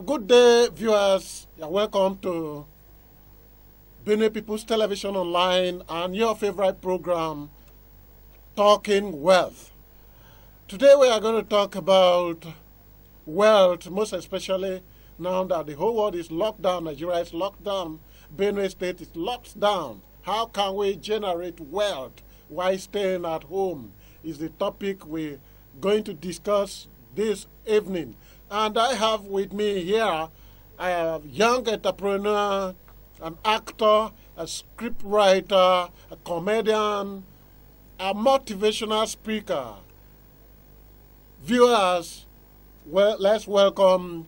Good day, viewers. You're welcome to Benue People's Television Online and your favorite program, Talking Wealth. Today we are going to talk about wealth, most especially now that the whole world is locked down, Nigeria is locked down, Benue State is locked down. How can we generate wealth while staying at home is the topic we're going to discuss this evening. And I have with me here a young entrepreneur, an actor, a scriptwriter, a comedian, a motivational speaker. Viewers, well, let's welcome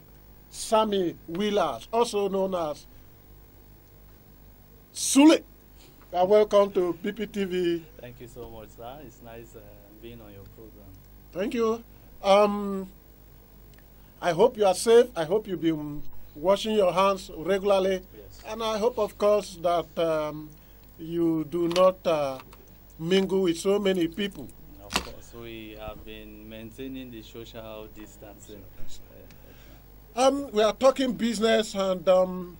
Sammy Wheelers, also known as Sule. Welcome to BPTV. Thank you so much, sir. It's nice being on your program. Thank you. I hope you are safe. I hope you've been washing your hands regularly. Yes. And I hope, of course, that you do not mingle with so many people. Of course, we have been maintaining the social distancing. We are talking business, and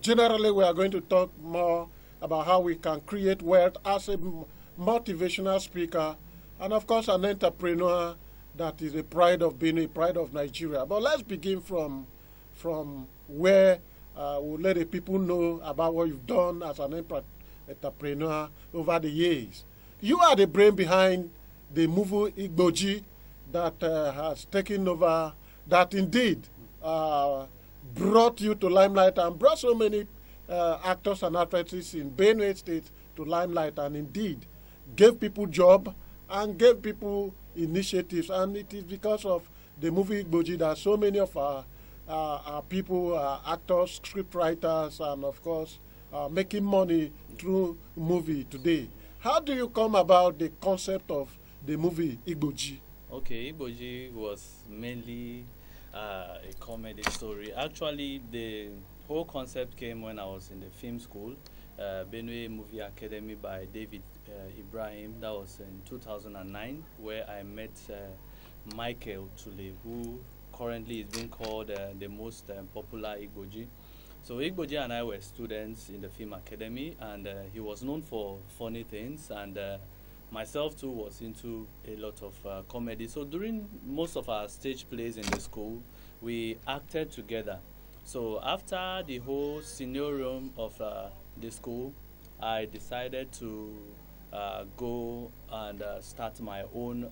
generally we are going to talk more about how we can create wealth as a motivational speaker, and of course an entrepreneur that is a pride of being a pride of Nigeria. But let's begin from where we'll let the people know about what you've done as an entrepreneur over the years. You are the brain behind the movie Igboji that has taken over, that indeed brought you to limelight and brought so many actors and actresses in Benue State to limelight, and indeed gave people job and gave people initiatives. And it is because of the movie Igboji that so many of our people, actors, scriptwriters, and of course making money through movie today. How do you come about the concept of the movie Igboji? Okay, Igboji was mainly a comedy story. Actually, the whole concept came when I was in the film school, Benue Movie Academy by David Ibrahim. That was in 2009, where I met Michael Tule, who currently is being called the most popular Igboji. So Igboji and I were students in the film academy, and he was known for funny things, and myself too was into a lot of comedy. So during most of our stage plays in the school, we acted together. So after the whole scenarium of the school, I decided to go and start my own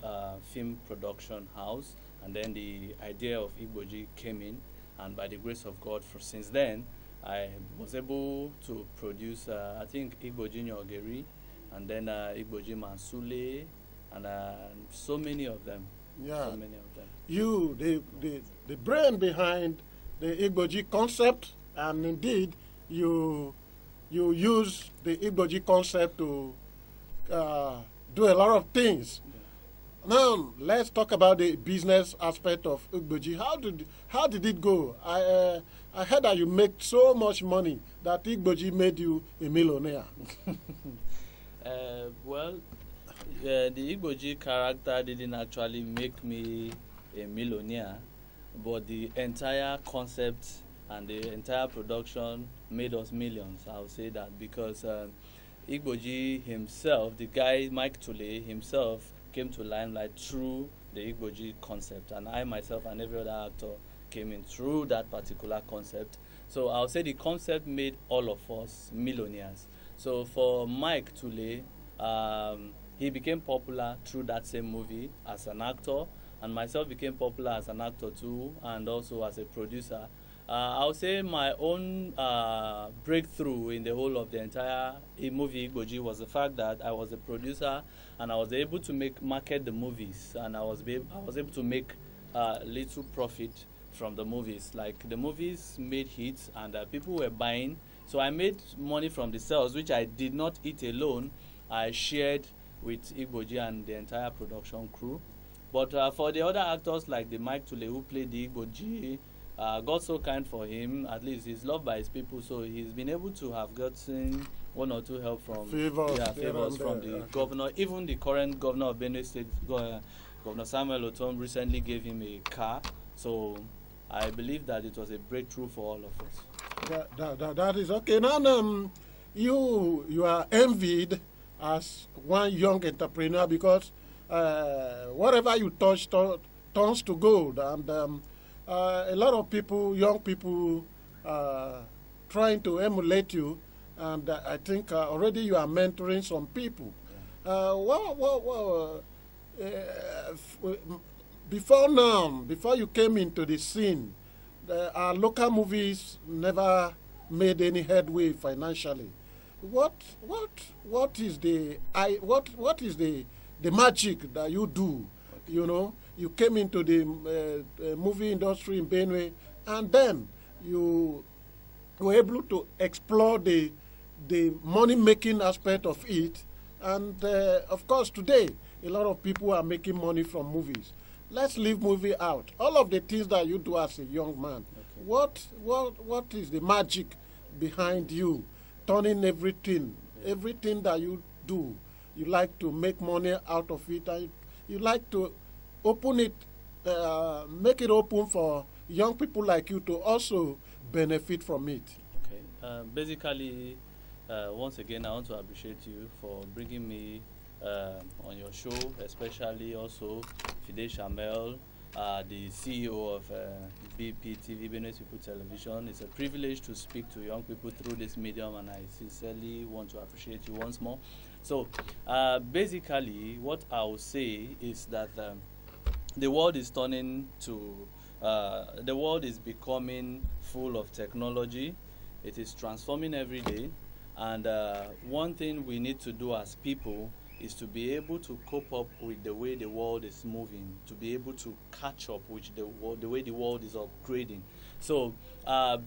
film production house, and then the idea of Igboji came in, and by the grace of God, since then, I was able to produce, I think, Igboji Nyogeri, and then Igboji Mansule, and so many of them. Yeah. So many of them. You, the brain behind the Igboji concept, and indeed you use the Igboji concept to do a lot of things. Yeah. Now let's talk about the business aspect of Igboji. How did it go? I heard that you make so much money that Igboji made you a millionaire. The Igboji character didn't actually make me a millionaire, but the entire concept and the entire production made us millions. I would say that because Igboji himself, the guy Mike Tule himself, came to limelight through the Igboji concept, and I myself and every other actor came in through that particular concept. So I would say the concept made all of us millionaires. So for Mike Tule, he became popular through that same movie as an actor, and myself became popular as an actor too, and also as a producer. I would say my own breakthrough in the whole of the entire movie Igboji was the fact that I was a producer, and I was able to market the movies, and I was able to make little profit from the movies. Like the movies made hits, and people were buying. So I made money from the sales, which I did not eat alone. I shared with Igboji and the entire production crew. But for the other actors like the Mike Tule who played the Igboji, God so kind for him, at least he's loved by his people, so he's been able to have gotten one or two help from favors from the governor. Even the current governor of Benue State, Governor Samuel Otom, recently gave him a car. So I believe that it was a breakthrough for all of us. That is okay. Now, you are envied as one young entrepreneur because whatever you touch turns to gold, and a lot of people, young people, uh, trying to emulate you, and I think already you are mentoring some people. Well, before now, before you came into the scene, our local movies never made any headway financially. What what what is what is the magic that you do? You know, you came into the movie industry in Benue, and then you were able to explore the money making aspect of it, and of course today a lot of people are making money from movies. Let's leave movie out. All of the things that you do as a young man, Okay. what is the magic behind you turning everything that you do, you like to make money out of it, and you like to open it, make it open for young people like you to also benefit from it. Okay. Basically, once again, I want to appreciate you for bringing me on your show, especially also Fide Shamel, the CEO of BPTV, Benue People Television. It's a privilege to speak to young people through this medium, and I sincerely want to appreciate you once more. So, basically, what I will say is that the world is turning to, the world is becoming full of technology. It is transforming every day, and one thing we need to do as people is to be able to cope up with the way the world is moving, to be able to catch up with the way the world is upgrading. So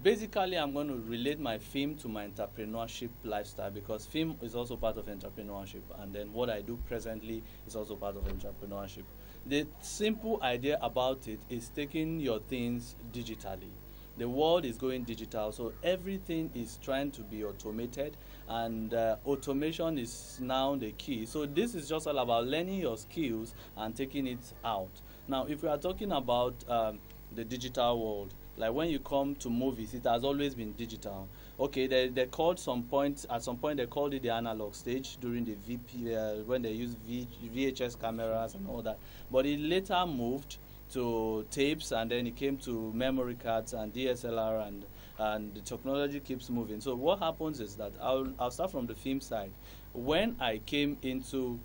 basically, I'm going to relate my film to my entrepreneurship lifestyle, because film is also part of entrepreneurship, and then what I do presently is also part of entrepreneurship. The simple idea about it is taking your things digitally. The world is going digital, so everything is trying to be automated, and automation is now the key. So this is just all about learning your skills and taking it out. Now, if we are talking about the digital world, like when you come to movies, it has always been digital. Okay, they called some point at some point they called it the analog stage during the VP when they used VHS cameras and all that, but it later moved to tapes, and then it came to memory cards and DSLR, and the technology keeps moving. So what happens is that I'll start from the film side. When I came into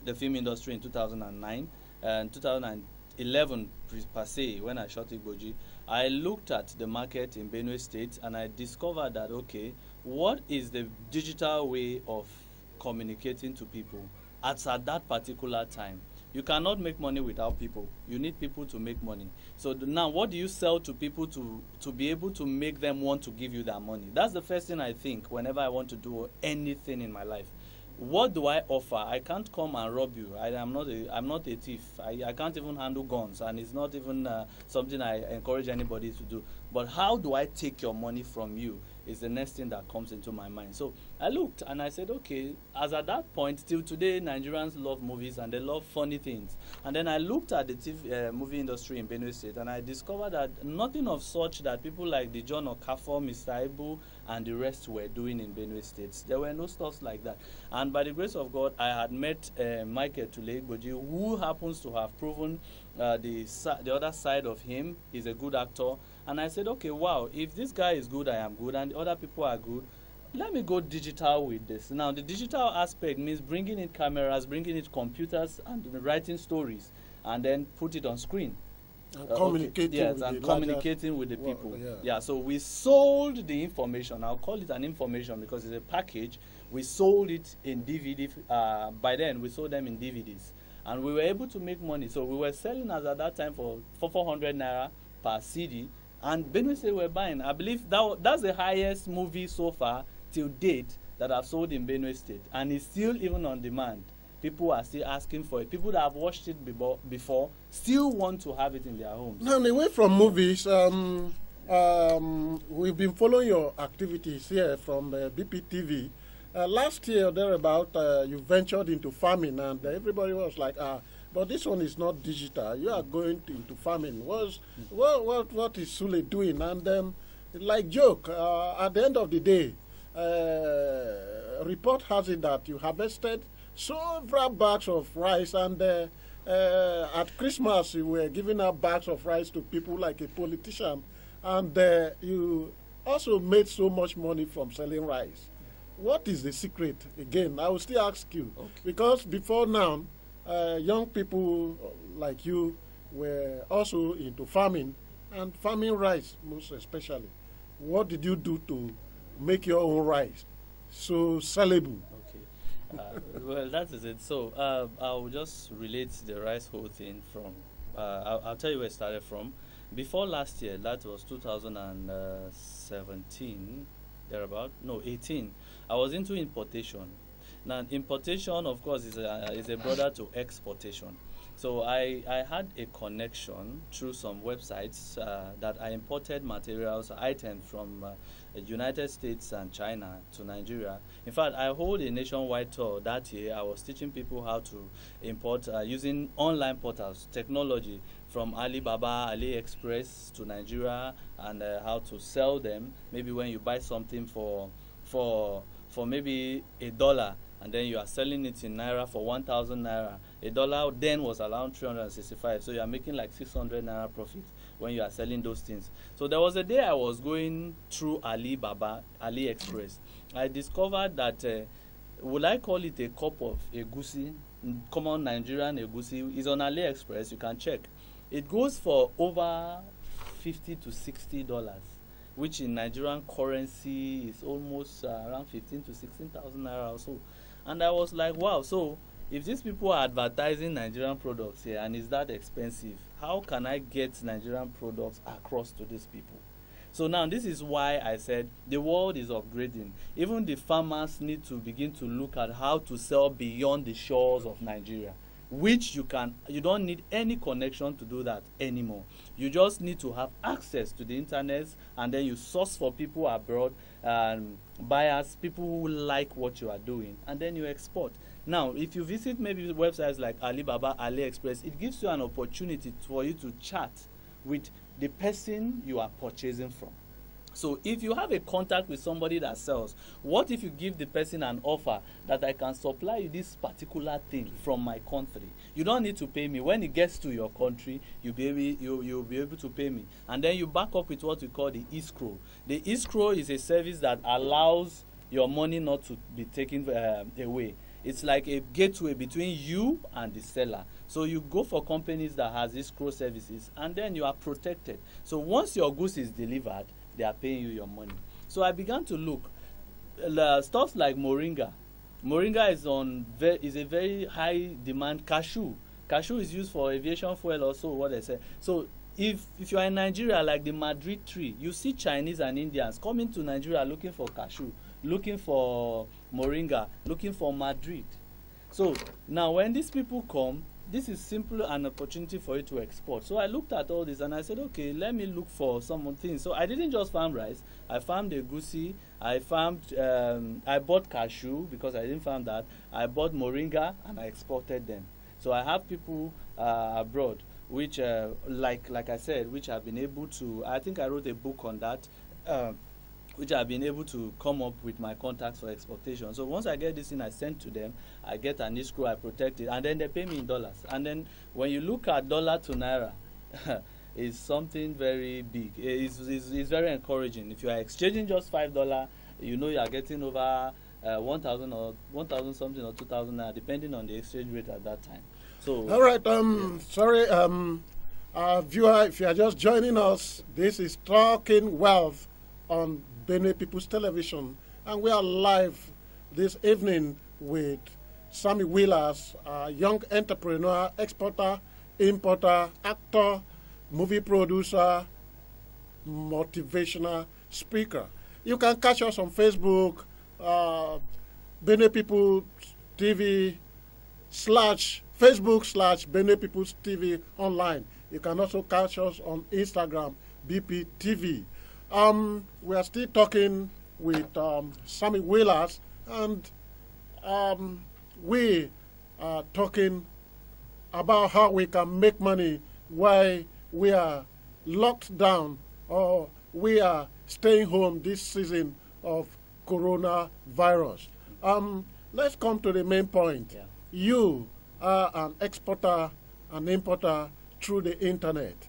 the film industry in 2009 and 2011 per se, when I shot Igboji, I looked at the market in Benue State, and I discovered that, okay, what is the digital way of communicating to people at that particular time? You cannot make money without people. You need people to make money. So now, what do you sell to people to be able to make them want to give you that money? That's the first thing I think whenever I want to do anything in my life. What do I offer? I can't come and rob you. I'm not a thief. I can't even handle guns, and it's not even something I encourage anybody to do. But how do I take your money from you is the next thing that comes into my mind. So I looked and I said, okay, as at that point, till today, Nigerians love movies and they love funny things. And then I looked at the movie industry in Benue State, and I discovered that nothing of such that people like the John Okafor, Mr. Ibu, and the rest were doing in Benue State. There were no stuffs like that. And by the grace of God, I had met Michael Tule Igboji, who happens to have proven the other side of him. He's a good actor. And I said, okay, wow, if this guy is good, I am good, and the other people are good, let me go digital with this. Now, the digital aspect means bringing in cameras, bringing in computers, and writing stories, and then put it on screen. And communicating, yes, with, and the communicating with the people. Yeah. So we sold the information. I'll call it an information because it's a package. We sold it in DVD. By then, we sold them in DVDs, and we were able to make money. So we were selling as at that time for 400 naira per CD. And Benue State were buying. I believe that's the highest movie so far till date that I've sold in Benue State, and it's still even on demand. People are still asking for it. People that have watched it before still want to have it in their homes. Now, away from movies, we've been following your activities here from last year, thereabout, you ventured into farming, and everybody was like, But this one is not digital. You are going into farming. What is Sule doing? And like joke, at the end of the day, report has it that you harvested several bags of rice, and at Christmas you were giving out bags of rice to people like a politician, and you also made so much money from selling rice. What is the secret? Again, I will still ask you, Okay. because before now, young people like you were also into farming, and farming rice most especially. What did you do to make your own rice so sellable? Okay. Well, that is it. So I'll just relate the rice whole thing from. I'll tell you where it started from. Before last year, that was 2017, thereabout. No, 18. I was into importation. Now, importation, of course, is a brother to exportation. So I had a connection through some websites that I imported materials, items from United States and China to Nigeria. In fact, I hold a nationwide tour that year. I was teaching people how to import using online portals, technology from Alibaba, AliExpress to Nigeria, and how to sell them. Maybe when you buy something for maybe $1, and then you are selling it in naira for 1,000 naira. $1 then was around 365, so you are making like 600 naira profit when you are selling those things. So there was a day I was going through Alibaba, AliExpress. I discovered that would I call it a cup of egusi, common Nigerian egusi, is on AliExpress. You can check. It goes for over $50 to $60, which in Nigerian currency is almost around 15 to 16,000 naira or so. And I was like, wow, so if these people are advertising Nigerian products here and it's that expensive, how can I get Nigerian products across to these people? So now this is why I said the world is upgrading. Even the farmers need to begin to look at how to sell beyond the shores of Nigeria, which you don't need any connection to do that anymore. You just need to have access to the internet, and then you source for people abroad and buyers, people who like what you are doing, and then you export. Now, if you visit maybe websites like Alibaba, AliExpress, it gives you an opportunity for you to chat with the person you are purchasing from. So if you have a contact with somebody that sells, what if you give the person an offer that I can supply you this particular thing from my country? You don't need to pay me. When it gets to your country, you'll be able to pay me. And then you back up with what we call the escrow. The escrow is a service that allows your money not to be taken away. It's like a gateway between you and the seller. So you go for companies that has escrow services, and then you are protected. So once your goods is delivered, they are paying you your money. So I began to look stuff like moringa. Moringa is a very high demand cashew. Cashew is used for aviation fuel also, what they say. So if you are in Nigeria, like the Madrid tree, you see Chinese and Indians coming to Nigeria looking for cashew, looking for moringa, looking for Madrid. So now when these people come, this is simply an opportunity for you to export. So I looked at all this and I said, okay, let me look for some things. So I didn't just farm rice. I farmed egusi. I bought cashew because I didn't farm that. I bought moringa and I exported them. So I have people abroad which, like I said, which have been able to. I think I wrote a book on that. Which I've been able to come up with my contacts for exportation. So once I get this in, I send to them, I get an escrow, I protect it, and then they pay me in dollars. And then when you look at dollar to naira, it's something very big. It's very encouraging. If you are exchanging just $5, you are getting over 1,000 or 1,000 something or 2,000 naira, depending on the exchange rate at that time. So all right. Sorry, viewer, if you are just joining us, this is Talking Wealth on Benue People's Television, and we are live this evening with Sammy Wheelers, a young entrepreneur, exporter, importer, actor, movie producer, motivational speaker. You can catch us on Facebook, Benue People TV /Facebook/Benue People's TV online. You can also catch us on Instagram, BPTV. We are still talking with Sammy Wheelers, and we are talking about how we can make money while we are locked down or we are staying home this season of coronavirus. Let's come to the main point. Yeah. You are an exporter and importer through the internet.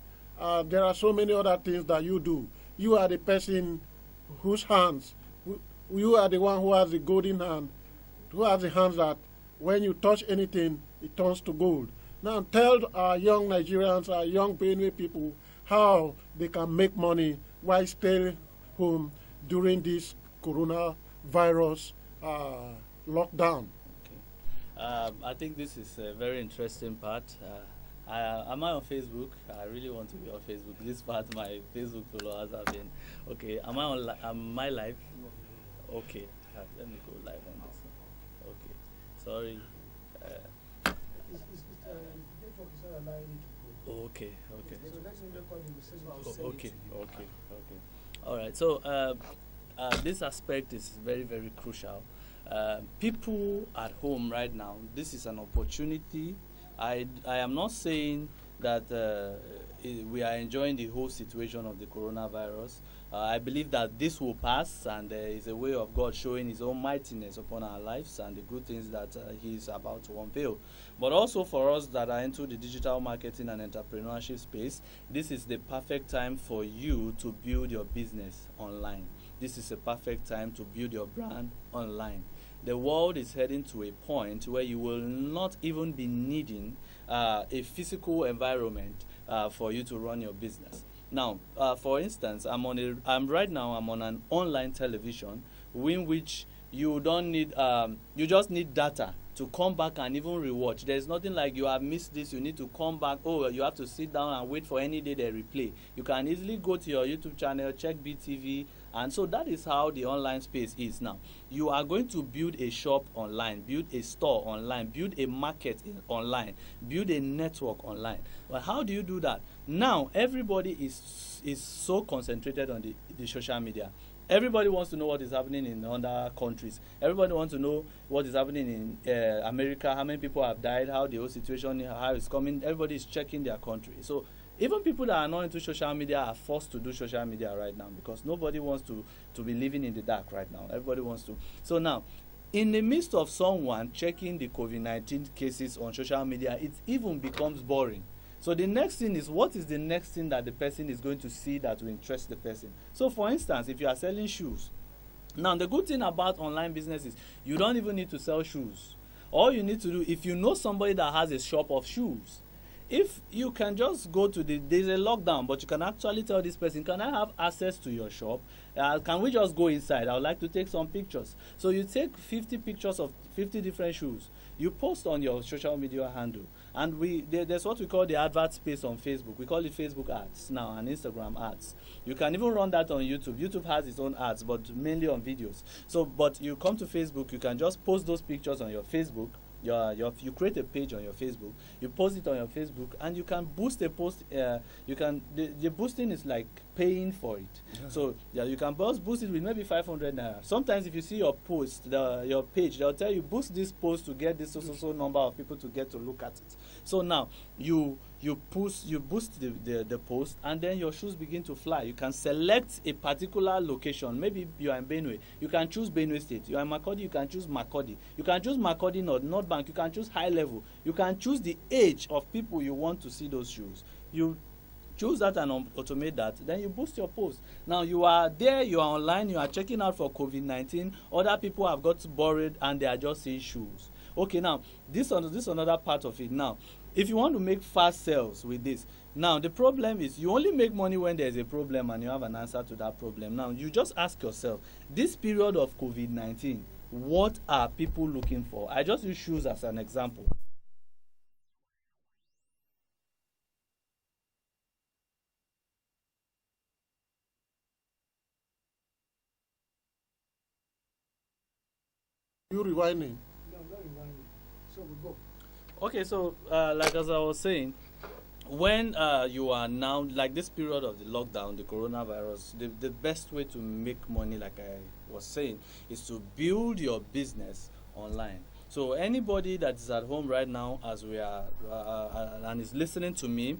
There are so many other things that you do. You are the person whose hands, you are the one who has the golden hand, who has the hands that when you touch anything, it turns to gold. Now tell our young Nigerians, our young Benue people, how they can make money while staying home during this coronavirus lockdown. I think this is a very interesting part. Am I on Facebook? I really want to be on Facebook. This part, my Facebook followers have been. Okay, am I live? Okay, let me go live on this. Okay, sorry. Okay, okay. Okay. All right. So this aspect is very, very crucial. People at home right now, this is an opportunity. I am not saying that we are enjoying the whole situation of the coronavirus. I believe that this will pass, and is a way of God showing His own mightiness upon our lives and the good things that He is about to unveil. But also for us that are into the digital marketing and entrepreneurship space, this is the perfect time for you to build your business online. This is a perfect time to build your brand online. The world is heading to a point where you will not even be needing a physical environment for you to run your business. Now, for instance, I'm right now on an online television in which you don't need you just need data to come back and even rewatch. There's nothing like you have missed this, you need to come back. Oh, you have to sit down and wait for any day they replay. You can easily go to your YouTube channel, check BTV, and so that is how the online space is now. You are going to build a shop online, build a store online, build a market online, build a network online. But how do you do that? Now everybody is so concentrated on the social media. Everybody wants to know what is happening in other countries. Everybody wants to know what is happening in America, how many people have died, how the whole situation, how it's coming. Everybody is checking their country. So even people that are not into social media are forced to do social media right now because nobody wants to be living in the dark right now. Everybody wants to. So now, in the midst of someone checking the COVID-19 cases on social media, it even becomes boring. So the next thing is, what is the next thing that the person is going to see that will interest the person? So for instance, if you are selling shoes, now the good thing about online business is you don't even need to sell shoes. All you need to do, if you know somebody that has a shop of shoes, if you can just go to there's a lockdown, but you can actually tell this person, can I have access to your shop? Can we just go inside? I would like to take some pictures. So you take 50 pictures of 50 different shoes. You post on your social media handle. And there's what we call the advert space on Facebook. We call it Facebook ads now and Instagram ads. You can even run that on YouTube. YouTube has its own ads, but mainly on videos. So, but you come to Facebook, you can just post those pictures on your Facebook. You create a page on your Facebook, you post it on your Facebook, and you can boost a post. The boosting is like paying for it. Yeah. So you can boost it with maybe 500 naira. Sometimes if you see your post, your page, they'll tell you boost this post to get this so number of people to get to look at it. So now you boost the post, and then your shoes begin to fly. You can select a particular location. Maybe you are in Benue, you can choose Benue State. You are in Makurdi, you can choose Makurdi. You can choose Makurdi North Bank. You can choose high level. You can choose the age of people you want to see those shoes. You choose that and automate that, then you boost your post. Now you are there, you are online, you are checking out for COVID-19. Other people have got worried and they are just seeing shoes. Okay, now this another part of it. Now if you want to make fast sales with this, now the problem is you only make money when there is a problem and you have an answer to that problem. Now you just ask yourself, this period of COVID-19, what are people looking for? I just use shoes as an example. You rewinding? No, I'm not rewinding. So we go. Okay, so like as I was saying, when you are now like this period of the lockdown, the coronavirus, the best way to make money, like I was saying, is to build your business online. So anybody that is at home right now, as we are and is listening to me,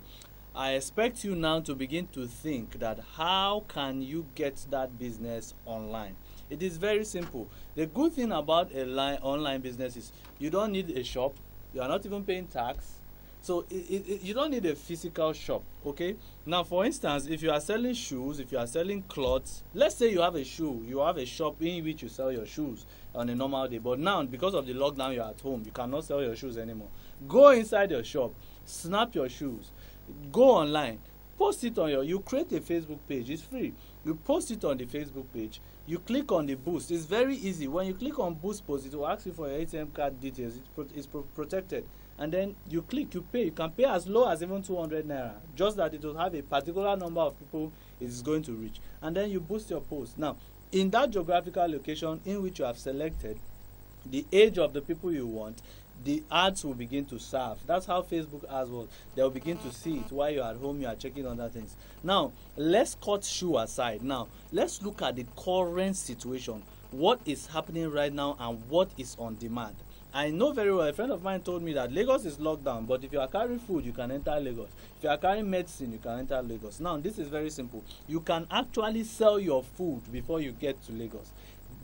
I expect you now to begin to think that how can you get that business online. It is very simple. The good thing about a online business is you don't need a shop. You are not even paying tax. So you don't need a physical shop. Okay. Now, for instance, if you are selling shoes, if you are selling clothes, let's say you have a shop in which you sell your shoes on a normal day. But now, because of the lockdown, you're at home. You cannot sell your shoes anymore. Go inside your shop, snap your shoes, go online, post it on you create a Facebook page. It's free. You post it on the Facebook page. You click on the boost. It's very easy. When you click on boost post, it will ask you for your ATM card details. It's protected. And then you click, you pay. You can pay as low as even 200 naira. Just that it will have a particular number of people it is going to reach. And then you boost your post. Now, in that geographical location in which you have selected, the age of the people you want, the ads will begin to serve. That's how Facebook ads work. They'll begin to see it while you're at home, you are checking other things. Now, let's cut shoe aside. Now, let's look at the current situation. What is happening right now and what is on demand? I know very well, a friend of mine told me that Lagos is locked down, but if you are carrying food, you can enter Lagos. If you are carrying medicine, you can enter Lagos. Now, this is very simple. You can actually sell your food before you get to Lagos.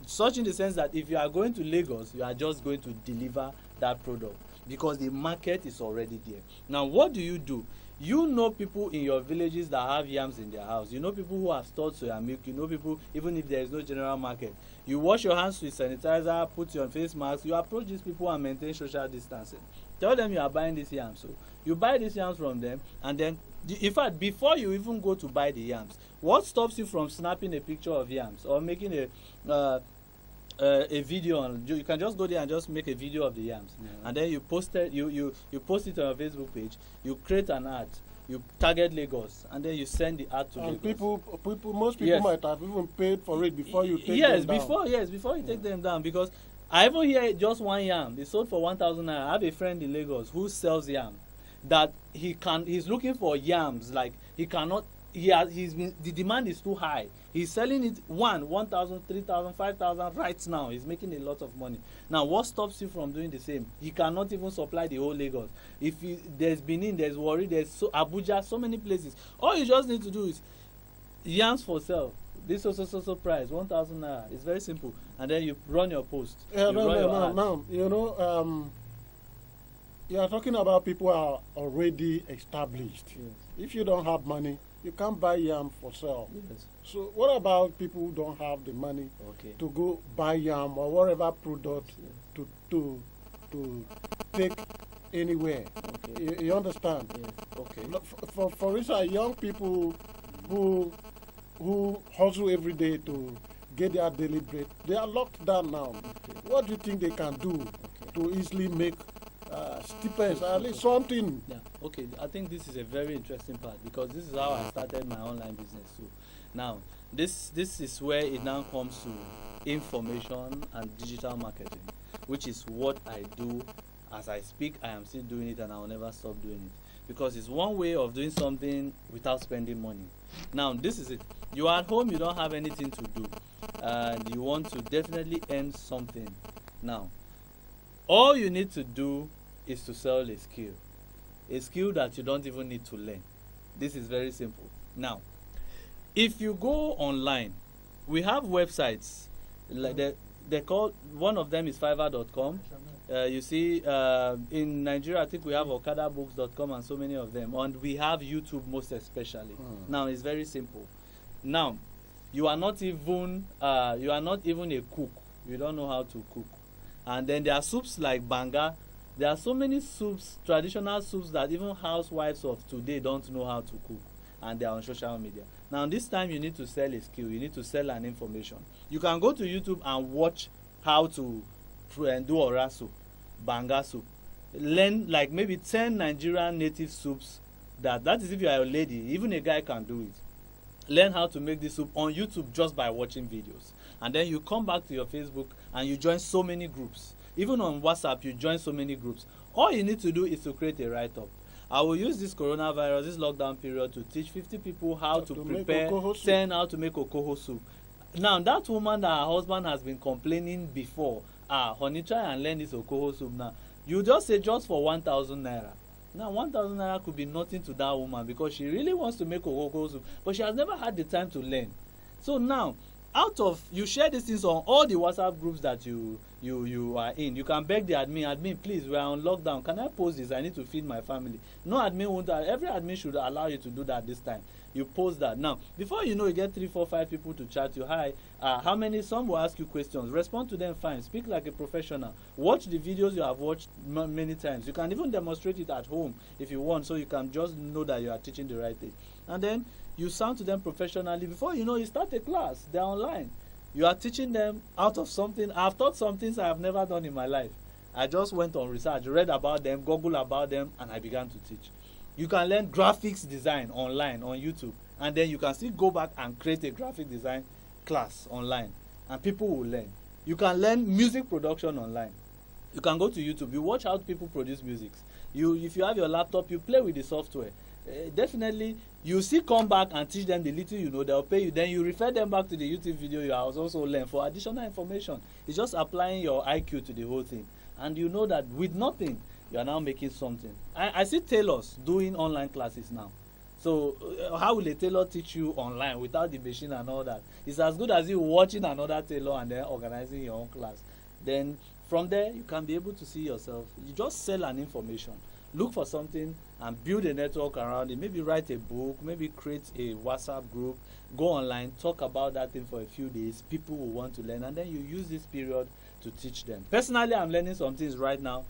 Such in the sense that if you are going to Lagos, you are just going to deliver that product because the market is already there. Now, what do? You know people in your villages that have yams in their house. You know people who have stored soya milk. You know people, even if there is no general market. You wash your hands with sanitizer, put your face mask. You approach these people and maintain social distancing. Tell them you are buying these yams. So you buy these yams from them, and then, in fact, before you even go to buy the yams, what stops you from snapping a picture of yams or making a video on? You can just go there and just make a video of the yams, and then you post it. You post it on your Facebook page. You create an ad. You target Lagos, and then you send the ad to and Lagos. Most people might have even paid for it before you take them down. Before you take them down, because I even hear just one yam. They sold for 1,000 naira. I have a friend in Lagos who sells yam. That he's looking for yams, like he cannot. The demand is too high. He's selling it 1,000, 3,000, 5,000 right now. He's making a lot of money. Now, what stops you from doing the same? He cannot even supply the whole Lagos. There's Benin, there's Warri, there's Abuja, so many places. All you just need to do is yams for sale. This so price 1,000 naira. It's very simple, and then you run your post. No. You are talking about people who are already established. Yes. If you don't have money, you can't buy yam for sale. Yes. So what about people who don't have the money to go buy yam or whatever product to take anywhere? Okay. You understand? Yes. Okay. For instance, young people who hustle every day to get their daily bread, they are locked down now. Okay. What do you think they can do to easily make stipends, at least something? Yeah. Okay. I think this is a very interesting part because this is how I started my online business too. Now, this is where it now comes to information and digital marketing, which is what I do. As I speak, I am still doing it and I will never stop doing it because it's one way of doing something without spending money. Now, this is it. You are at home, you don't have anything to do, and you want to definitely earn something. Now, all you need to do is to sell a skill that you don't even need to learn. This is very simple. Now, if you go online, we have websites like they call, one of them is fiverr.com. You see, in Nigeria, I think we have okadabooks.com and so many of them, and we have YouTube most especially. Now, it's very simple. Now, you are not even a cook. You don't know how to cook, and then there are soups like banga. There are so many soups, traditional soups, that even housewives of today don't know how to cook, and they are on social media. Now, this time you need to sell a skill. You need to sell an information. You can go to YouTube and watch how to do ora soup, banga soup. Learn like maybe 10 Nigerian native soups. That is if you are a lady. Even a guy can do it. Learn how to make this soup on YouTube just by watching videos. And then you come back to your Facebook and you join so many groups. Even on WhatsApp, you join so many groups. All you need to do is to create a write-up. I will use this coronavirus, this lockdown period, to teach 50 people how to prepare, 10 how to make okoho soup. Now, that woman that her husband has been complaining before honey, try and learn this okoho soup now. You just say just for 1,000 naira. Now 1,000 naira could be nothing to that woman because she really wants to make okoho soup, but she has never had the time to learn. So now, out of you share these things on all the WhatsApp groups that you are in, you can beg the admin, please, we are on lockdown, can I post this, I need to feed my family. No admin won't. Every admin should allow you to do that this time. You post that. Now before you know, you get 3, 4, 5 people to chat you. Hi, how many? Some will ask you questions, respond to them fine, speak like a professional, watch the videos you have watched many times. You can even demonstrate it at home if you want, so you can just know that you are teaching the right thing. And then you sound to them professionally. Before you know, you start a class, they're online. You are teaching them out of something. I've taught some things I have never done in my life. I just went on research, read about them, Google about them, and I began to teach. You can learn graphics design online on YouTube, and then you can still go back and create a graphic design class online, and people will learn. You can learn music production online. You can go to YouTube, you watch how people produce music. If you have your laptop, you play with the software. Definitely you still come back and teach them the little you know. They'll pay you, then you refer them back to the YouTube video you have also learned for additional information. It's just applying your IQ to the whole thing, and you know that with nothing you are now making something. I see tailors doing online classes now. So how will a tailor teach you online without the machine and all that? It's as good as you watching another tailor and then organizing your own class. Then from there you can be able to see yourself. You just sell an information, look for something and build a network around it. Maybe write a book, maybe create a WhatsApp group, go online, talk about that thing for a few days. People will want to learn, and then you use this period to teach them. Personally, I'm learning some things right now